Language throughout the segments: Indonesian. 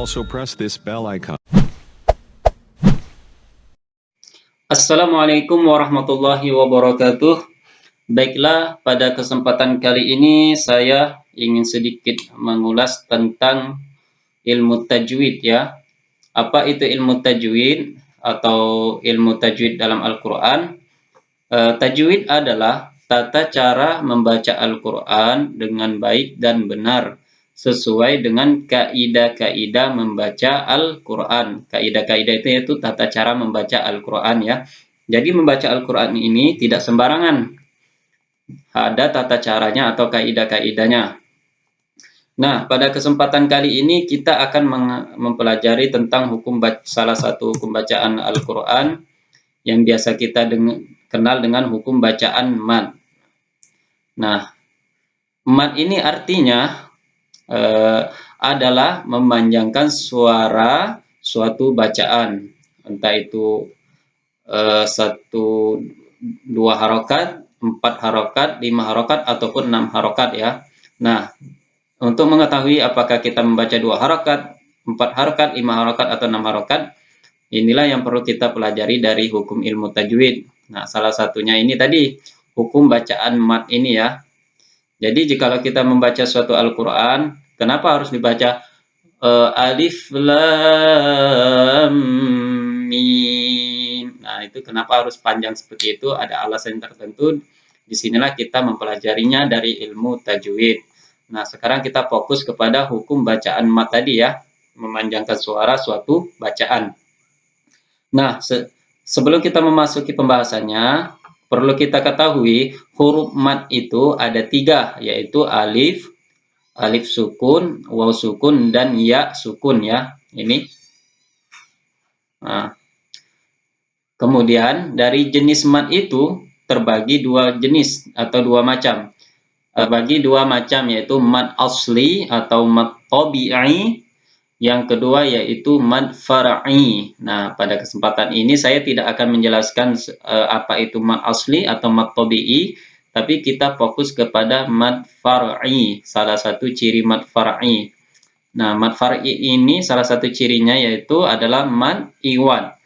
Also press this bell icon. Assalamualaikum warahmatullahi wabarakatuh. Baiklah, pada kesempatan kali ini saya ingin sedikit mengulas tentang ilmu tajwid ya. Apa itu ilmu tajwid atau ilmu tajwid dalam Al-Quran? Tajwid adalah tata cara membaca Al-Quran dengan baik dan benar sesuai dengan kaidah-kaidah membaca Al-Quran. Kaidah-kaidah itu yaitu tata cara membaca Al-Quran ya. Jadi membaca Al-Quran ini tidak sembarangan. Ada tata caranya atau kaidah-kaidahnya. Nah, pada kesempatan kali ini kita akan mempelajari tentang salah satu hukum bacaan Al-Quran yang biasa kita kenal dengan hukum bacaan mad. Nah, mad ini artinya adalah memanjangkan suara suatu bacaan, entah itu 1, 2 harokat, 4 harokat, 5 harokat, ataupun 6 harokat ya. Nah, untuk mengetahui apakah kita membaca 2 harokat, 4 harokat, 5 harokat, atau 6 harokat, inilah yang perlu kita pelajari dari hukum ilmu tajwid. Nah, salah satunya ini tadi, hukum bacaan mad ini ya. Jadi, jikalau kita membaca suatu Al-Quran, kenapa harus dibaca alif lam mim? Nah, itu kenapa harus panjang seperti itu? Ada alasan tertentu. Disinilah kita mempelajarinya dari ilmu tajwid. Nah, sekarang kita fokus kepada hukum bacaan mad tadi ya, memanjangkan suara suatu bacaan. Nah, sebelum kita memasuki pembahasannya, perlu kita ketahui huruf mad itu ada 3, yaitu alif, alif sukun, waw sukun, dan ya sukun ya. Ini. Nah, kemudian dari jenis mad itu terbagi 2 jenis atau 2 macam. Bagi 2 macam, yaitu mad asli atau mad tabi'i. Yang kedua yaitu mad far'i. Nah, pada kesempatan ini saya tidak akan menjelaskan apa itu mad asli atau mad tabi'i, tapi kita fokus kepada mad far'i, salah satu ciri mad far'i. Nah, mad far'i ini salah satu cirinya yaitu adalah mad iwad.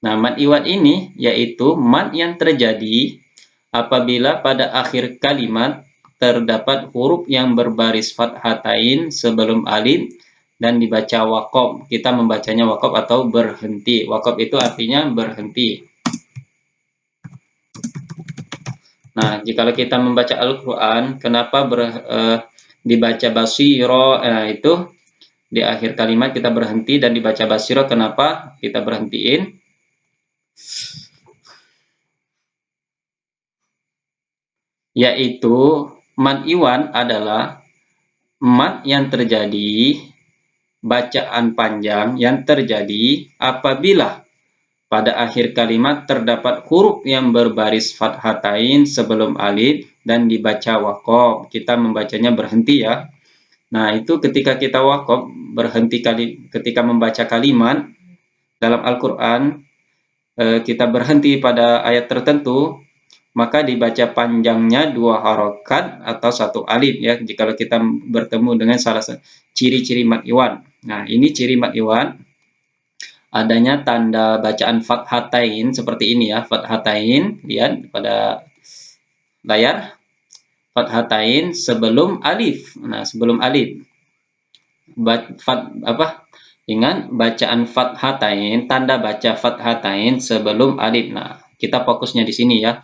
Nah, mad iwad ini yaitu mad yang terjadi apabila pada akhir kalimat terdapat huruf yang berbaris fathatain sebelum alif dan dibaca waqaf. Kita membacanya waqaf atau berhenti. Waqaf itu artinya berhenti. Nah, jika kita membaca Al-Quran, kenapa dibaca basiro? Itu di akhir kalimat kita berhenti dan dibaca basiro. Kenapa kita berhentiin? Yaitu mad iwan adalah mad yang terjadi, bacaan panjang yang terjadi apabila pada akhir kalimat terdapat huruf yang berbaris fathatain sebelum alif dan dibaca waqaf. Kita membacanya berhenti ya. Nah, itu ketika kita waqaf, berhenti ketika membaca kalimat dalam Al-Quran, kita berhenti pada ayat tertentu, maka dibaca panjangnya 2 harokat atau 1 alif ya, jika kita bertemu dengan salah satu ciri-ciri mad iwan. Nah, ini ciri mad iwan, adanya tanda bacaan fathatain seperti ini ya, fathatain, lihat pada layar, fathatain sebelum alif. Nah, sebelum alif, ingat bacaan fathatain, tanda baca fathatain sebelum alif. Nah, kita fokusnya di sini ya.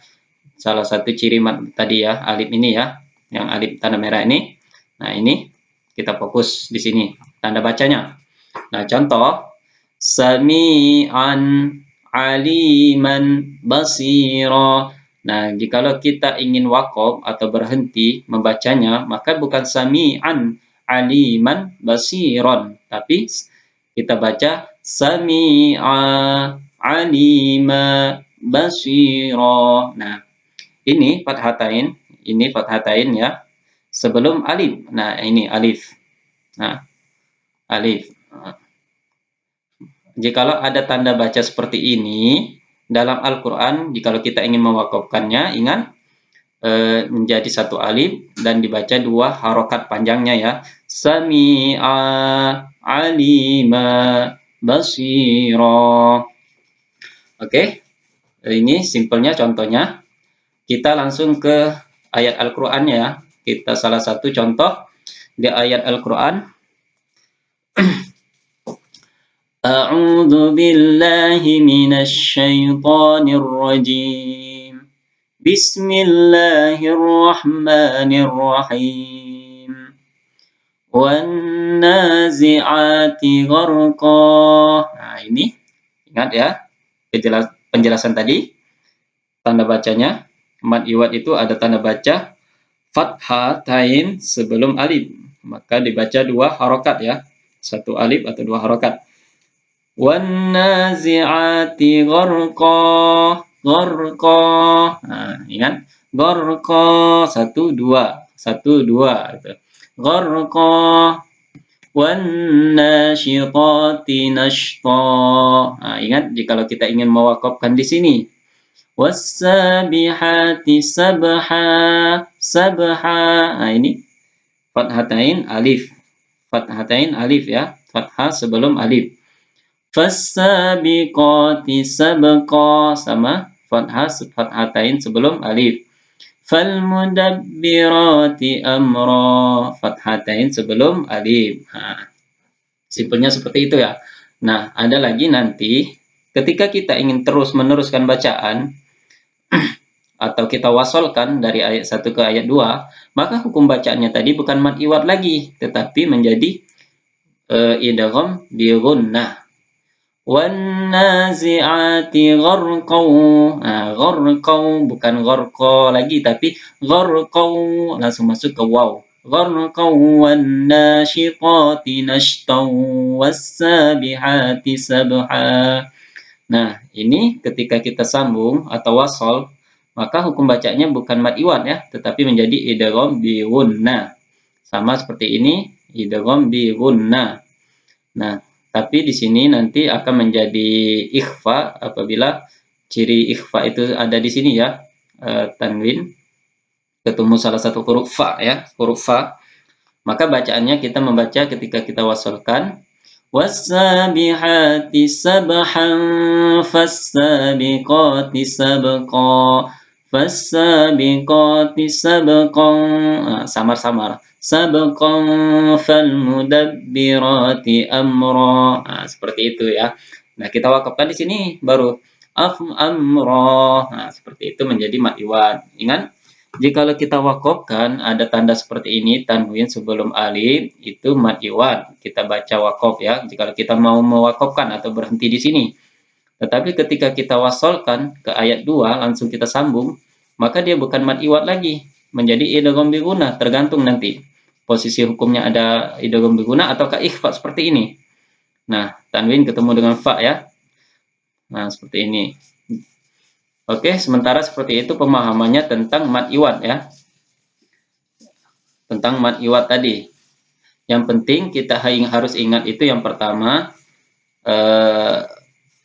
Salah satu ciri mad tadi ya, alif ini ya, yang alif tanda merah ini. Nah, ini kita fokus di sini tanda bacanya. Nah, contoh sami'an aliman basira. Nah, jikalau kita ingin waqaf atau berhenti membacanya, maka bukan sami'an aliman basiron, tapi kita baca sami'a alima basira. Nah, ini fathatain ya, sebelum alif. Nah, ini alif. Nah, alif. Jikalau ada tanda baca seperti ini dalam Al-Quran, jikalau kita ingin mewakafkannya, ingat menjadi 1 alif dan dibaca 2 harokat panjangnya ya. Sami'a alima, basira. Oke, ini simpelnya contohnya. Kita langsung ke ayat Al-Quran ya. Kita salah satu contoh di ayat Al-Quran. A'udzu billahi minasy syaithanir rajim. Bismillahirrahmanirrahim. Wan nazi'ati gharqa. Nah, ini ingat ya penjelasan tadi. Tanda bacanya mad iwad itu ada tanda baca fathatain sebelum alif. Maka dibaca dua harokat ya. Satu alif atau dua harokat. Wan nazi'ati gharqa, gharqa. Nah, ingat gharqa satu dua gitu. Gharqa wan nasyitati nashta. Nah, ingat jika kita ingin mewakafkan di sini. Wassabihati sabha, sabha. Nah, ini fathatain alif. Fathatain alif ya. Fathah sebelum alif. Fassabiqati sabqa sama fathatain sebelum alif. Falmudabbirati amra, fathatain sebelum alif. Nah, simpelnya seperti itu ya. Nah, ada lagi nanti ketika kita ingin terus meneruskan bacaan atau kita wasolkan dari ayat 1 ke ayat 2, maka hukum bacaannya tadi bukan mad iwad lagi, tetapi menjadi idgham bi gunnah. Wan nazi'ati gharqaw. Nah, gharqaw bukan gharqa lagi tapi gharqaw, langsung masuk ke waw. Gharqaw wan nashiqati nashtaw wassabihati sabha. Nah, ini ketika kita sambung atau wasol, maka hukum bacanya bukan mad iwad ya, tetapi menjadi idgham bi gunnah. Sama seperti ini, idgham bi gunnah. Nah, tapi di sini nanti akan menjadi ikhfa apabila ciri ikhfa itu ada di sini ya, tanwin ketemu salah satu huruf fa ya, huruf fa. Maka bacaannya kita membaca ketika kita wasalkan wassabihati sabhan fassabiqati sabqa, fassabiqati sabqan. Samar-samar. Sabqan falmudabbirati amra. Nah, seperti itu ya. Nah, kita wakafkan di sini baru amra. Nah, seperti itu menjadi mad iwad. Ingat, jika kita wakafkan ada tanda seperti ini tanwin sebelum alif, itu mad iwad. Kita baca wakaf ya. Jika kita mau mewakafkan atau berhenti di sini. Tetapi ketika kita wasolkan ke ayat 2 langsung kita sambung, maka dia bukan mad iwad lagi, menjadi idgham bi gunnah, tergantung nanti posisi hukumnya ada idgham bi gunnah ataukah ikhfa seperti ini. Nah, tanwin ketemu dengan fa ya. Nah, seperti ini. Oke, sementara seperti itu pemahamannya tentang mad iwad ya. Tentang mad iwad tadi. Yang penting kita harus ingat itu yang pertama,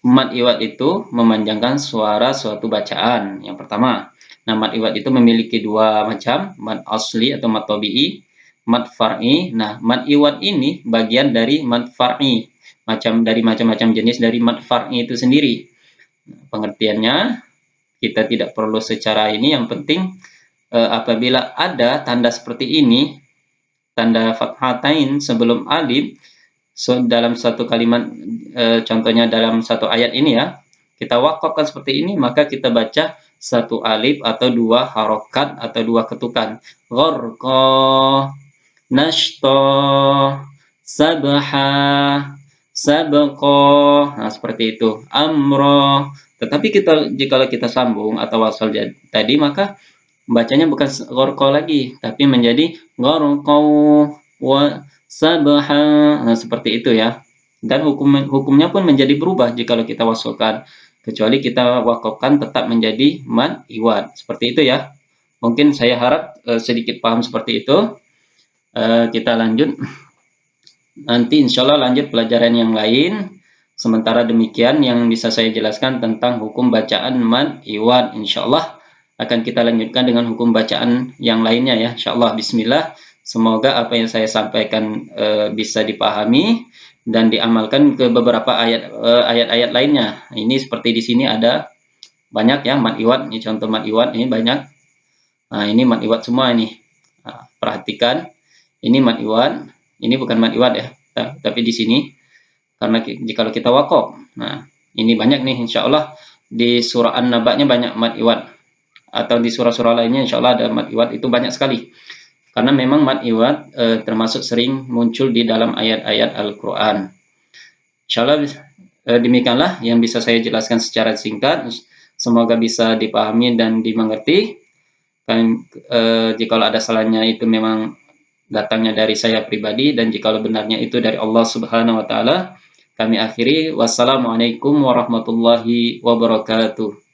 mad iwad itu memanjangkan suara suatu bacaan. Yang pertama. Nah, mad iwad itu memiliki dua macam, mad asli atau mad tabi'i, mad far'i. Nah, mad iwad ini bagian dari mad far'i. Macam-macam jenis dari mad far'i itu sendiri. Pengertiannya kita tidak perlu secara ini, yang penting apabila ada tanda seperti ini, tanda fathatain sebelum alif, dalam satu kalimat, contohnya dalam satu ayat ini ya, kita wakafkan seperti ini, maka kita baca satu alif atau dua harokat atau dua ketukan. Gharqa, nashta, sabha, sabqa. Nah, seperti itu. Amra. Tetapi jika kita sambung atau wasal tadi, maka bacanya bukan gharqa lagi, tapi menjadi gharqau wa sabha. Nah, seperti itu ya. Dan hukumnya pun menjadi berubah jika kita wasalkan. Kecuali kita wakafkan tetap menjadi mad iwad. Seperti itu ya. Mungkin saya harap sedikit paham seperti itu. Kita lanjut. Nanti insya Allah lanjut pelajaran yang lain. Sementara demikian yang bisa saya jelaskan tentang hukum bacaan mad iwad. Insya Allah akan kita lanjutkan dengan hukum bacaan yang lainnya ya. Insya Allah. Bismillah. Semoga apa yang saya sampaikan bisa dipahami dan diamalkan ke beberapa ayat-ayat lainnya. Ini seperti di sini ada banyak ya mad iwad, ini contoh mad iwad ini banyak. Nah, ini mad iwad semua ini. Nah, perhatikan, ini mad iwad, ini bukan mad iwad ya, tapi di sini karena jika kita wakof. Nah, ini banyak nih, insya Allah di surah An-Naba-nya banyak mad iwad, atau di surah-surah lainnya insya Allah ada mad iwad, itu banyak sekali. Karena memang mad iwad termasuk sering muncul di dalam ayat-ayat Al-Quran. Insya Allah demikianlah yang bisa saya jelaskan secara singkat. Semoga bisa dipahami dan dimengerti. Dan jika ada salahnya itu memang datangnya dari saya pribadi, dan jika benarnya itu dari Allah Subhanahu wa taala. Kami akhiri, wassalamualaikum warahmatullahi wabarakatuh.